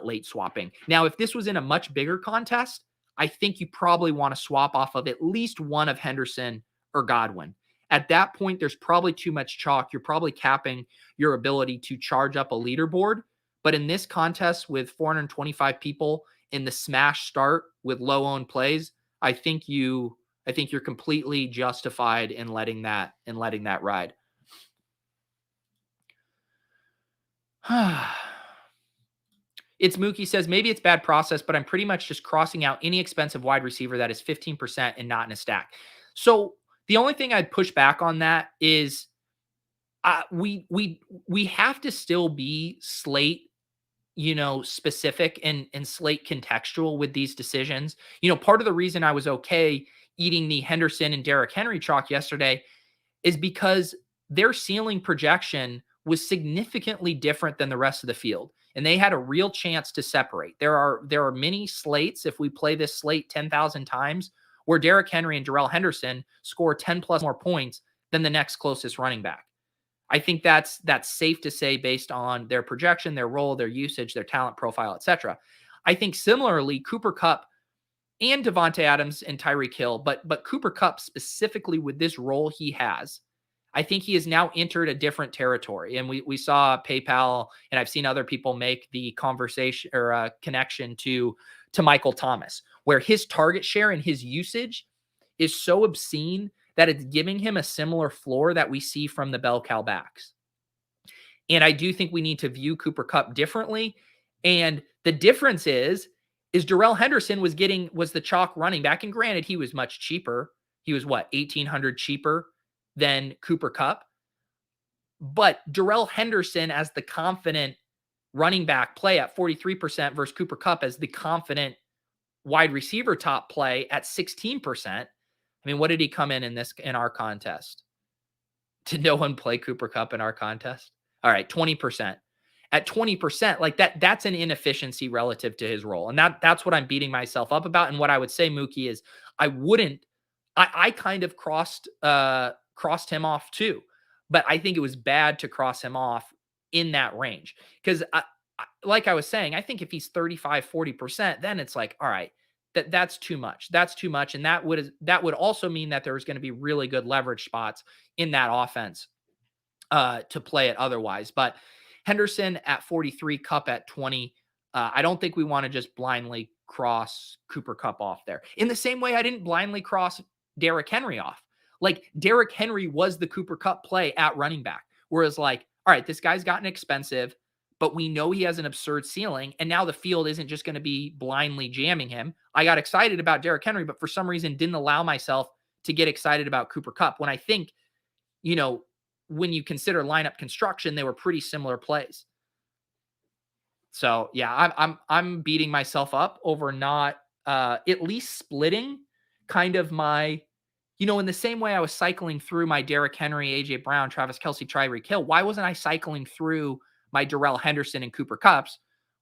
late swapping. Now, if this was in a much bigger contest, I think you probably want to swap off of at least one of Henderson or Godwin. At that point, there's probably too much chalk. You're probably capping your ability to charge up a leaderboard. But in this contest with 425 people in the smash start with low owned plays, I think you're completely justified in letting that ride. It's Mookie says, maybe it's bad process, but I'm pretty much just crossing out any expensive wide receiver that is 15% and not in a stack. So the only thing I'd push back on that is we have to still be slate, specific and slate contextual with these decisions. Part of the reason I was okay eating the Henderson and Derrick Henry chalk yesterday is because their ceiling projection was significantly different than the rest of the field. And they had a real chance to separate. There are many slates, if we play this slate 10,000 times, where Derrick Henry and Darrell Henderson score 10 plus more points than the next closest running back. I think that's safe to say based on their projection, their role, their usage, their talent profile, etc. I think similarly, Cooper Kupp and Devontae Adams and Tyreek Hill, but Cooper Kupp specifically with this role he has, I think he has now entered a different territory. And we saw PayPal, and I've seen other people make the conversation or connection to Michael Thomas, where his target share and his usage is so obscene that it's giving him a similar floor that we see from the bell cow backs. And I do think we need to view Cooper Kupp differently. And the difference is Darrell Henderson was the chalk running back. And granted, he was much cheaper. He was $1,800 cheaper than Cooper Kupp. But Darrell Henderson as the confident running back play at 43% versus Cooper Kupp as the confident wide receiver top play at 16%. I mean, what did he come in our contest? Did no one play Cooper Kupp in our contest? All right, 20%. At 20%, like that's an inefficiency relative to his role. And that's what I'm beating myself up about. And what I would say, Mookie, is I kind of crossed him off too, but I think it was bad to cross him off in that range. Because like I was saying, I think if he's 35, 40%, then it's like, all right, that's too much. That's too much. And that would also mean that there was going to be really good leverage spots in that offense to play it otherwise. But Henderson at 43, Kupp at 20. I don't think we want to just blindly cross Cooper Kupp off there. In the same way, I didn't blindly cross Derrick Henry off. Like Derrick Henry was the Cooper Kupp play at running back. Whereas like, all right, this guy's gotten expensive, but we know he has an absurd ceiling. And now the field isn't just going to be blindly jamming him. I got excited about Derrick Henry, but for some reason didn't allow myself to get excited about Cooper Kupp. When I think, when you consider lineup construction, they were pretty similar plays. So yeah, I'm beating myself up over not at least splitting kind of my, in the same way I was cycling through my Derrick Henry, AJ Brown, Travis Kelce, Tyreek Hill. Why wasn't I cycling through my Darrell Henderson and Cooper Kupps?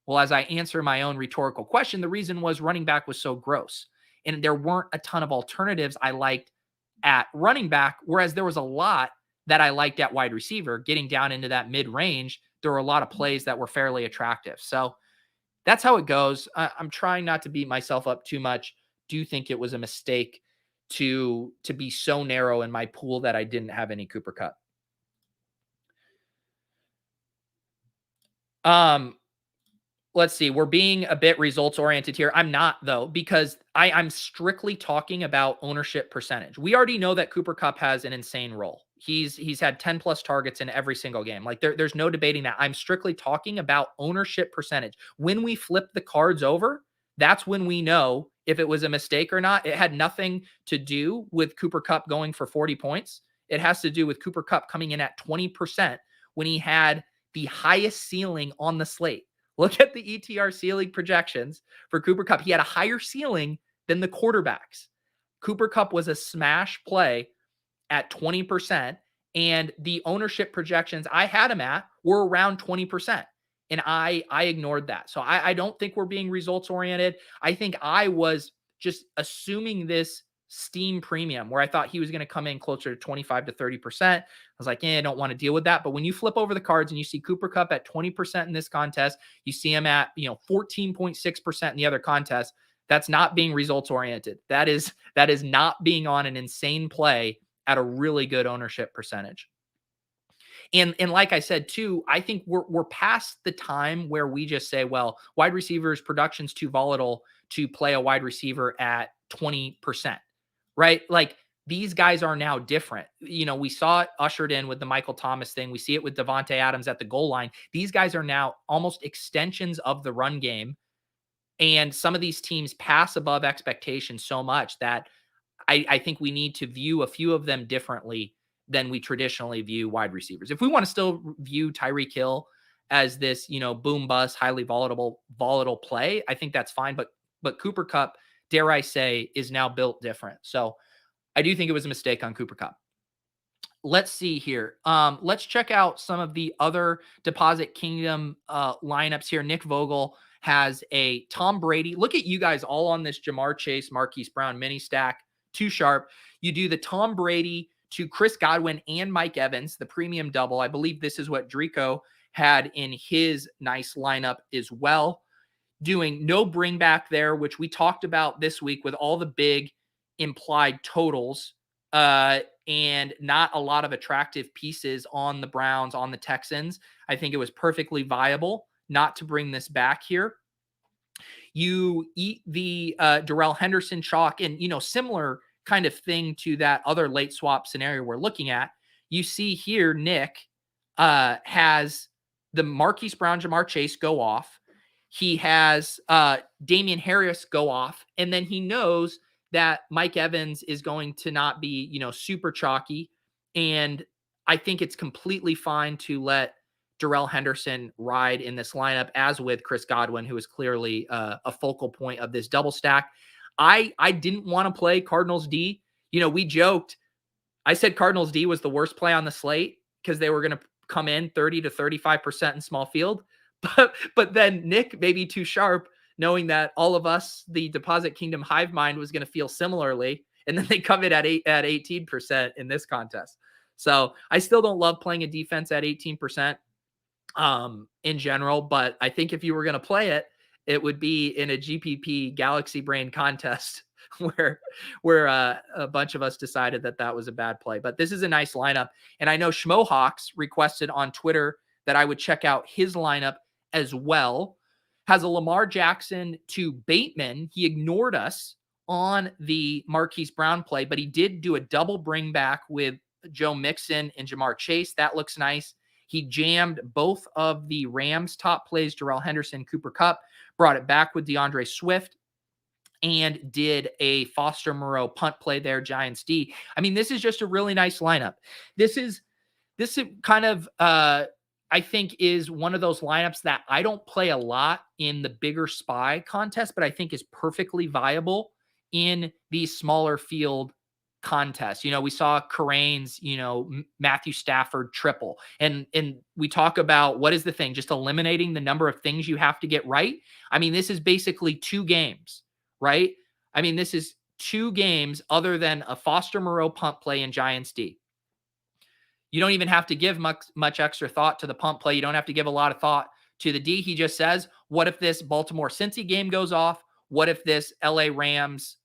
Well, as I answer my own rhetorical question, the reason was running back was so gross. And there weren't a ton of alternatives I liked at running back, whereas there was a lot that I liked at wide receiver. Getting down into that mid-range, there were a lot of plays that were fairly attractive. So that's how it goes. I'm trying not to beat myself up too much. Do think it was a mistake to be so narrow in my pool that I didn't have any Cooper Kupp. Let's see. We're being a bit results oriented here. I'm not though, because I'm strictly talking about ownership percentage. We already know that Cooper Kupp has an insane role. He's had 10 plus targets in every single game. Like there's no debating that. I'm strictly talking about ownership percentage. When we flip the cards over, that's when we know if it was a mistake or not. It had nothing to do with Cooper Kupp going for 40 points. It has to do with Cooper Kupp coming in at 20% when he had the highest ceiling on the slate. Look at the ETR ceiling projections for Cooper Kupp. He had a higher ceiling than the quarterbacks. Cooper Kupp was a smash play at 20%, and the ownership projections I had him at were around 20%. And I ignored that. So I don't think we're being results oriented. I think I was just assuming this steam premium where I thought he was going to come in closer to 25 to 30%. I was like, I don't want to deal with that. But when you flip over the cards and you see Cooper Kupp at 20% in this contest, you see him at 14.6% in the other contest. That's not being results oriented. That is not being on an insane play at a really good ownership percentage. And like I said too, I think we're past the time where we just say, well, wide receivers production's too volatile to play a wide receiver at 20%, right? Like these guys are now different. We saw it ushered in with the Michael Thomas thing. We see it with Devontae Adams at the goal line. These guys are now almost extensions of the run game. And some of these teams pass above expectations so much that I think we need to view a few of them differently than we traditionally view wide receivers. If we want to still view Tyreek Hill as this, boom bust, highly volatile play, I think that's fine. But Cooper Kupp, dare I say, is now built different. So I do think it was a mistake on Cooper Kupp. Let's see here. Let's check out some of the other Deposit Kingdom lineups here. Nick Vogel has a Tom Brady. Look at you guys all on this Jamar Chase, Marquise Brown mini stack. Too sharp. You do the Tom Brady to Chris Godwin and Mike Evans, the premium double. I believe this is what Drico had in his nice lineup as well. Doing no bring back there, which we talked about this week with all the big implied totals and not a lot of attractive pieces on the Browns, on the Texans. I think it was perfectly viable not to bring this back here. You eat the Darrell Henderson chalk, and similar kind of thing to that other late swap scenario we're looking at. You see here, Nick has the Marquise Brown, Jamar Chase go off. He has Damian Harris go off, and then he knows that Mike Evans is going to not be, super chalky. And I think it's completely fine to let Darrell Henderson ride in this lineup, as with Chris Godwin, who is clearly a focal point of this double stack. I didn't want to play Cardinals D. We joked. I said Cardinals D was the worst play on the slate because they were going to come in 30 to 35% in small field. But then Nick, maybe too sharp, knowing that all of us, the Deposit Kingdom hive mind, was going to feel similarly. And then they come in at 18% in this contest. So I still don't love playing a defense at 18%. In general, but I think if you were going to play it, it would be in a GPP Galaxy Brain contest where a bunch of us decided that was a bad play. But this is a nice lineup, and I know Schmohawks requested on Twitter that I would check out his lineup as well. Has a Lamar Jackson to Bateman. He ignored us on the Marquise Brown play, but he did do a double bring back with Joe Mixon and Jamar Chase. That looks nice. He jammed both of the Rams' top plays, Darrell Henderson, Cooper Kupp, brought it back with DeAndre Swift, and did a Foster Moreau punt play there, Giants D. I mean, this is just a really nice lineup. This is kind of, I think, is one of those lineups that I don't play a lot in the bigger SPY contest, but I think is perfectly viable in these smaller field contests. We saw Karane's, Matthew Stafford triple. And we talk about what is the thing, just eliminating the number of things you have to get right. I mean, this is basically 2 games, right? I mean, this is 2 games other than a Foster Moreau punt play in Giants D. You don't even have to give much extra thought to the punt play. You don't have to give a lot of thought to the D. He just says, what if this Baltimore-Cincy game goes off? What if this LA Rams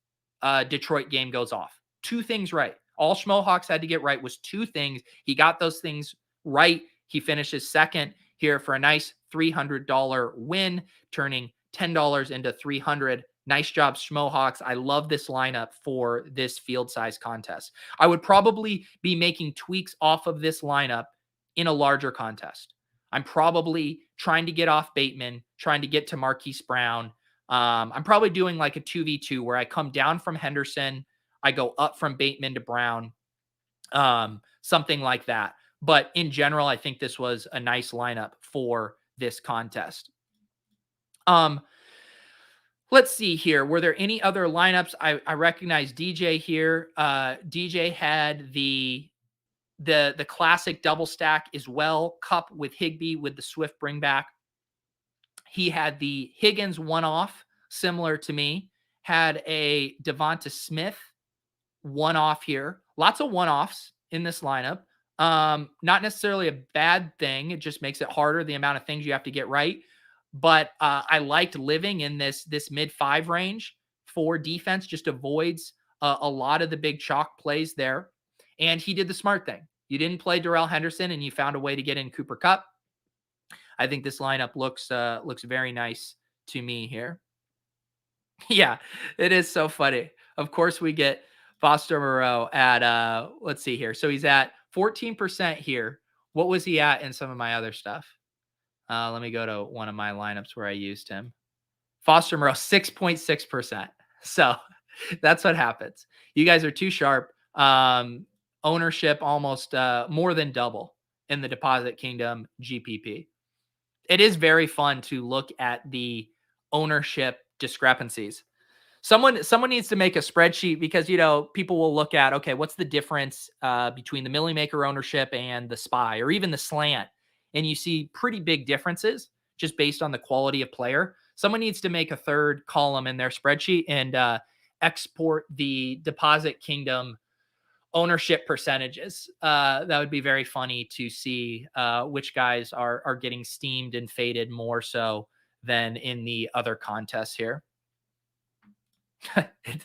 Detroit game goes off? 2 things right. All Schmohawks had to get right was 2 things. He got those things right. He finishes second here for a nice $300 win, turning $10 into $300. Nice job, Schmohawks. I love this lineup for this field size contest. I would probably be making tweaks off of this lineup in a larger contest. I'm probably trying to get off Bateman, trying to get to Marquise Brown. I'm probably doing like a 2v2 where I come down from Henderson, I go up from Bateman to Brown, something like that. But in general, I think this was a nice lineup for this contest. Let's see here. Were there any other lineups? I recognize DJ here. DJ had the classic double stack as well. Kupp with Higbee with the Swift bring back. He had the Higgins one-off, similar to me. Had a Devonta Smith one-off here. Lots of one-offs in this lineup. Not necessarily a bad thing. It just makes it harder, the amount of things you have to get right. But I liked living in this mid-5 range for defense. Just avoids a lot of the big chalk plays there. And he did the smart thing. you didn't play Darrell Henderson and you found a way to get in Cooper Kupp, I think this lineup looks very nice to me here. Yeah, it is so funny. Of course, we get Foster Moreau at let's see here. So he's at 14% here. What was he at in some of my other stuff? Let me go to one of my lineups where I used him. Foster Moreau, 6.6%. So that's what happens. You guys are too sharp. Ownership almost more than double in the Deposit Kingdom GPP. It is very fun to look at the ownership discrepancies. Someone needs to make a spreadsheet because, people will look at, okay, what's the difference between the Millie Maker ownership and the SPY or even the slant? And you see pretty big differences just based on the quality of player. Someone needs to make a third column in their spreadsheet and export the Deposit Kingdom ownership percentages. That would be very funny to see which guys are getting steamed and faded more so than in the other contests here.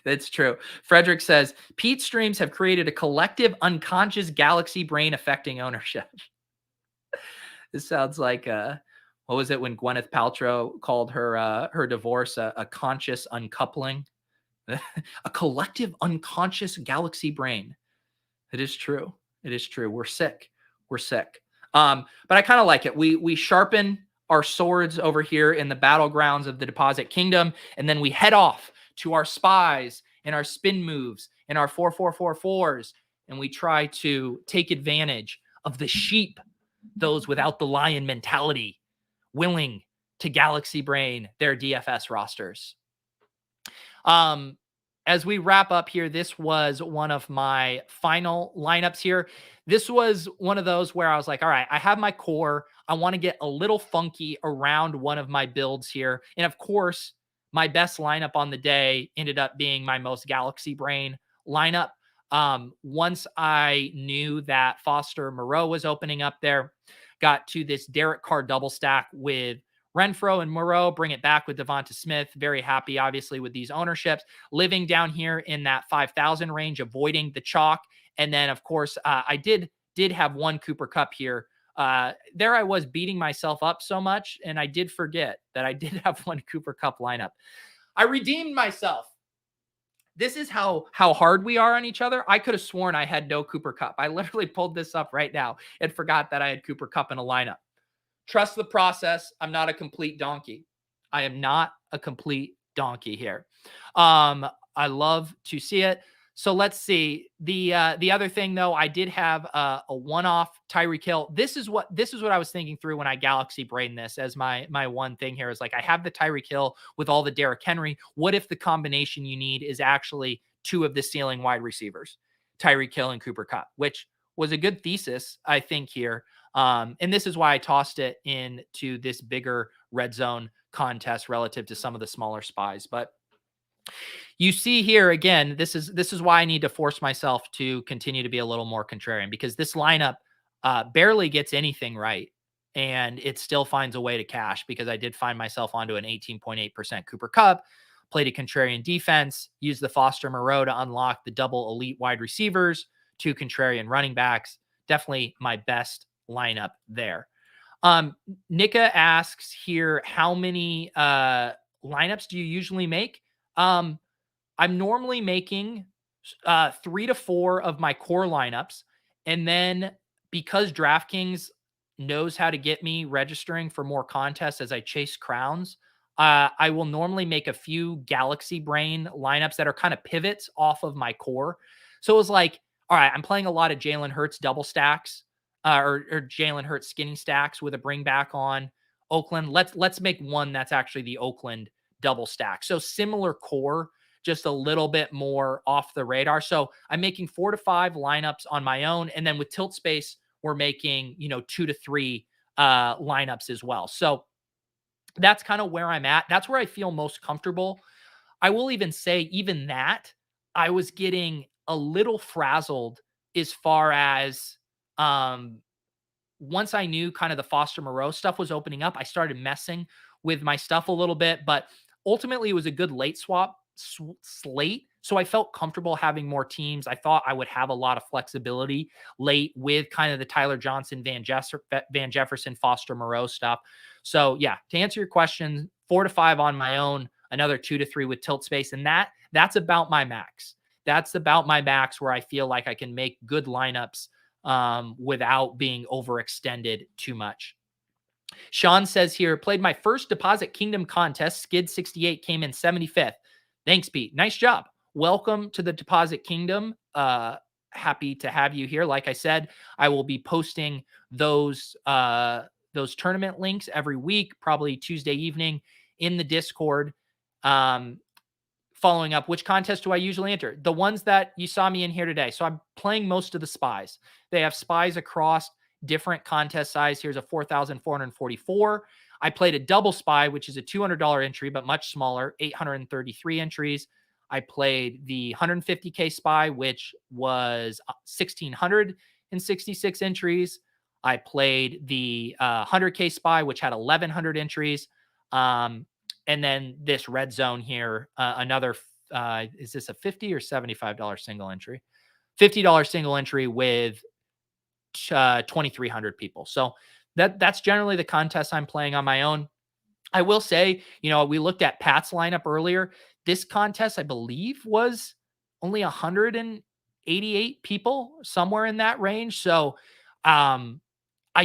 It's true. Frederick says, Pete streams have created a collective unconscious galaxy brain affecting ownership. This sounds like, what was it when Gwyneth Paltrow called her divorce a conscious uncoupling? A collective unconscious galaxy brain. It is true. It is true. We're sick. But I kind of like it. We sharpen our swords over here in the battlegrounds of the Deposit Kingdom, and then we head off to our spies and our spin moves and our 4-4-4-4s, and we try to take advantage of the sheep, those without the lion mentality, willing to galaxy brain their DFS rosters. As we wrap up here, this was one of my final lineups here. This was one of those where I was like, all right, I have my core. I want to get a little funky around one of my builds here. And of course, my best lineup on the day ended up being my most galaxy brain lineup. Once I knew that Foster Moreau was opening up there, got to this Derek Carr double stack with Renfro and Moreau, bring it back with Devonta Smith. Very happy, obviously, with these ownerships. Living down here in that 5,000 range, avoiding the chalk. And then, of course, I did have one Cooper Kupp here. There I was beating myself up so much, and I did forget that I did have one Cooper Kupp lineup. I redeemed myself. This is how hard we are on each other. I could have sworn I had no Cooper Kupp. I literally pulled this up right now and forgot that I had Cooper Kupp in a lineup. Trust the process. I'm not a complete donkey. I am not a complete donkey here. I love to see it. So let's see. The other thing though, I did have a one-off Tyreek Hill. This is what I was thinking through when I galaxy brained this as my one thing here is like, I have the Tyreek Hill with all the Derrick Henry. What if the combination you need is actually two of the ceiling wide receivers, Tyreek Hill and Cooper Kupp, which was a good thesis, I think here. And this is why I tossed it into this bigger red zone contest relative to some of the smaller spies. But you see here again, this is why I need to force myself to continue to be a little more contrarian, because this lineup barely gets anything right, and it still finds a way to cash because I did find myself onto an 18.8% Cooper Kupp, played a contrarian defense, used the Foster Moreau to unlock the double elite wide receivers, two contrarian running backs. Definitely my best lineup there. Nika asks here, how many lineups do you usually make? I'm normally making 3 to 4 of my core lineups. And then because DraftKings knows how to get me registering for more contests as I chase crowns, I will normally make a few Galaxy Brain lineups that are kind of pivots off of my core. So it was like, all right, I'm playing a lot of Jalen Hurts double stacks or Jalen Hurts skinny stacks with a bring back on Oakland. Let's make one that's actually the Oakland double stack. So similar core, just a little bit more off the radar. So I'm making 4 to 5 lineups on my own. And then with Tilt Space, we're making, 2 to 3 lineups as well. So that's kind of where I'm at. That's where I feel most comfortable. I will even say, even that, I was getting a little frazzled as far as once I knew kind of the Foster Moreau stuff was opening up, I started messing with my stuff a little bit, but ultimately it was a good late swap slate So I felt comfortable having more teams. I thought I would have a lot of flexibility late with kind of the Tyler Johnson, Van Jefferson, Foster Moreau stuff. So yeah, to answer your question, 4 to 5 on my own, another 2 to 3 with tilt space. And that's about my max. That's about my max where I feel like I can make good lineups without being overextended too much. Sean says here, played my first Deposit Kingdom contest. Skid 68 came in 75th. Thanks, Pete. Nice job. Welcome to the Deposit Kingdom. Happy to have you here. Like I said, I will be posting those tournament links every week, probably Tuesday evening in the Discord. Following up, which contest do I usually enter? The ones that you saw me in here today. So I'm playing most of the spies. They have spies across different contest size. Here's a 4,444. I played a double spy, which is a $200 entry, but much smaller, 833 entries. I played the 150K spy, which was 1,666 entries. I played the 100K spy, which had 1,100 entries. And then this red zone here, another, is this a $50 or $75 single entry? $50 single entry with 2,300 people. So that's generally the contest I'm playing on my own. I will say, we looked at Pat's lineup earlier. This contest, I believe, was only 188 people, somewhere in that range. So I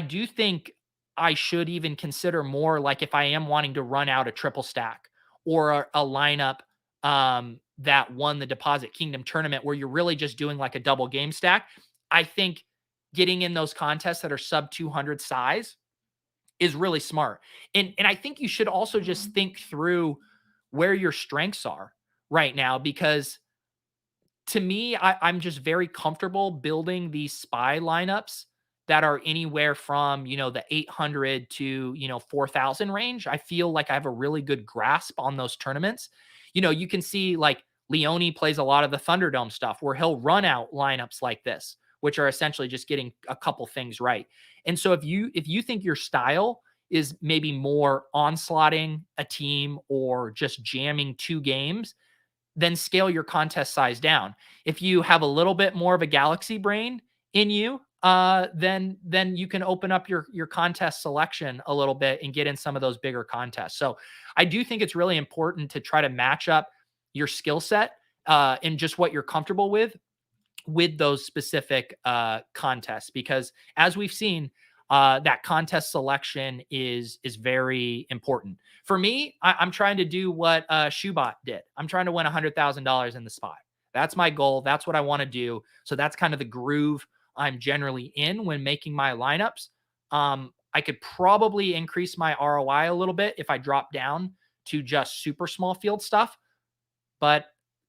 do think I should even consider more like if I am wanting to run out a triple stack or a lineup that won the Deposit Kingdom tournament where you're really just doing like a double game stack. I think getting in those contests that are sub 200 size is really smart. And I think you should also just think through where your strengths are right now, because to me, I'm just very comfortable building these spy lineups that are anywhere from, the 800 to, 4,000 range. I feel like I have a really good grasp on those tournaments. You can see like Leone plays a lot of the Thunderdome stuff where he'll run out lineups like this, which are essentially just getting a couple things right. And so if you think your style is maybe more onslaughting a team or just jamming 2 games, then scale your contest size down. If you have a little bit more of a galaxy brain in you, then you can open up your contest selection a little bit and get in some of those bigger contests. So I do think it's really important to try to match up your skill set and just what you're comfortable with those specific contests, because as we've seen, that contest selection is very important. For me, I'm trying to do what Shoebot did. I'm trying to win $100,000 in the spy. That's my goal. That's what I want to do. So that's kind of the groove I'm generally in when making my lineups. I could probably increase my ROI a little bit if I drop down to just super small field stuff, but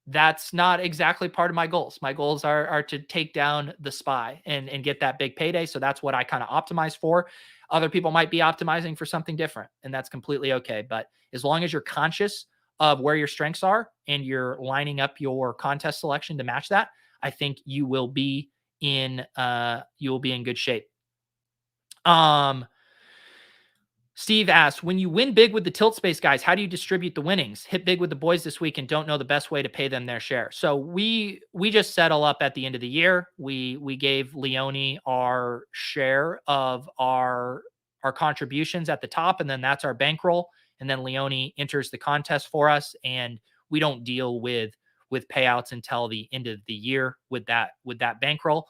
that's not exactly part of my goals. My goals are to take down the spy and get that big payday. So that's what I kind of optimize for. Other people might be optimizing for something different, and that's completely okay. But as long as you're conscious of where your strengths are and you're lining up your contest selection to match that, I think you will be in good shape. Steve asks, when you win big with the tilt space guys, how do you distribute the winnings? Hit big with the boys this week and don't know the best way to pay them their share. So we just settle up at the end of the year. We gave Leone our share of our contributions at the top, and then that's our bankroll. And then Leone enters the contest for us, and we don't deal with payouts until the end of the year with that bankroll.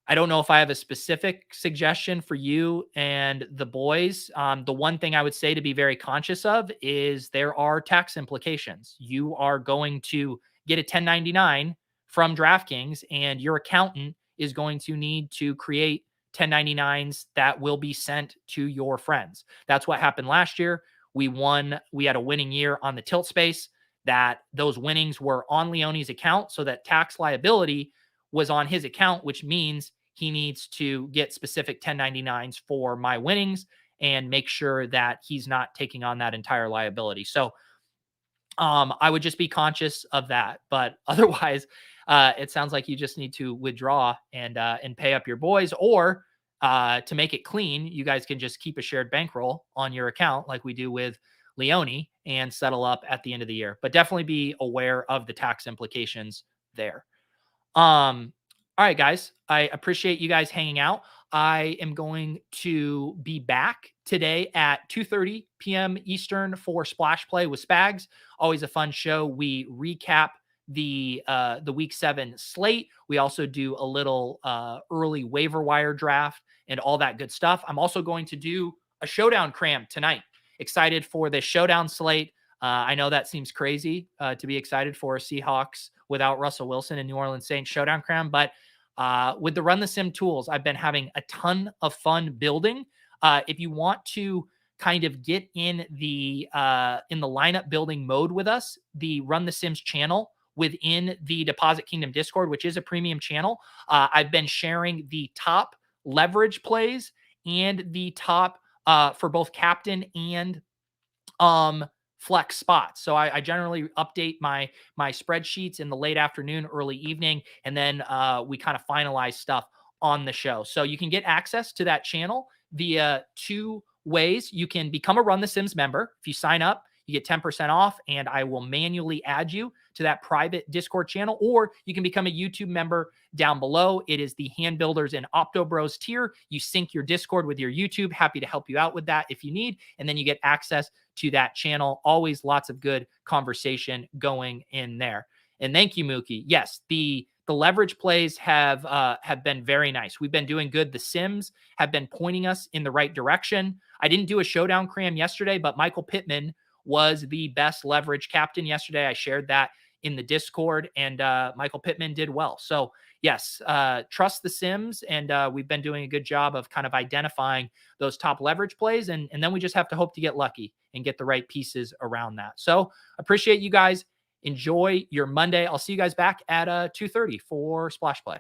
I don't know if I have a specific suggestion for you and the boys. The one thing I would say to be very conscious of is there are tax implications. You are going to get a 1099 from DraftKings, and your accountant is going to need to create 1099s that will be sent to your friends. That's what happened last year. We had a winning year on the tilt space, that those winnings were on Leone's account, so that tax liability was on his account, which means he needs to get specific 1099s for my winnings and make sure that he's not taking on that entire liability. So I would just be conscious of that. But otherwise, it sounds like you just need to withdraw and pay up your boys, or to make it clean, you guys can just keep a shared bankroll on your account like we do with Leone and settle up at the end of the year. But definitely be aware of the tax implications there. All right, guys, I appreciate you guys hanging out. I am going to be back today at 2:30 p.m. Eastern for Splash Play with Spags. Always a fun show. We recap the week 7 slate. We also do a little early waiver wire draft and all that good stuff. I'm also going to do a showdown cram tonight. Excited for the showdown slate. I know that seems crazy to be excited for Seahawks without Russell Wilson and New Orleans Saints showdown cram, but with the Run the Sim tools, I've been having a ton of fun building. If you want to kind of get in the lineup building mode with us, the Run the Sims channel within the Deposit Kingdom Discord, which is a premium channel, I've been sharing the top leverage plays and the top for both captain and flex spots. So I generally update my spreadsheets in the late afternoon, early evening, and then we kind of finalize stuff on the show. So you can get access to that channel via 2 ways. You can become a Run the Sims member. If you sign up, you get 10% off, and I will manually add you to that private Discord channel, or you can become a YouTube member down below. It is the Hand Builders and Opto Bros tier. You sync your Discord with your YouTube. Happy to help you out with that if you need, and then you get access to that channel. Always lots of good conversation going in there. And thank you, Mookie. Yes, the leverage plays have been very nice. We've been doing good. The Sims have been pointing us in the right direction. I didn't do a showdown cram yesterday, but Michael Pittman was the best leverage captain yesterday. I shared that in the Discord, and Michael Pittman did well. So yes, trust the Sims, and we've been doing a good job of kind of identifying those top leverage plays, and then we just have to hope to get lucky and get the right pieces around that. So appreciate you guys. Enjoy your Monday. I'll see you guys back at 2:30 for Splash Play.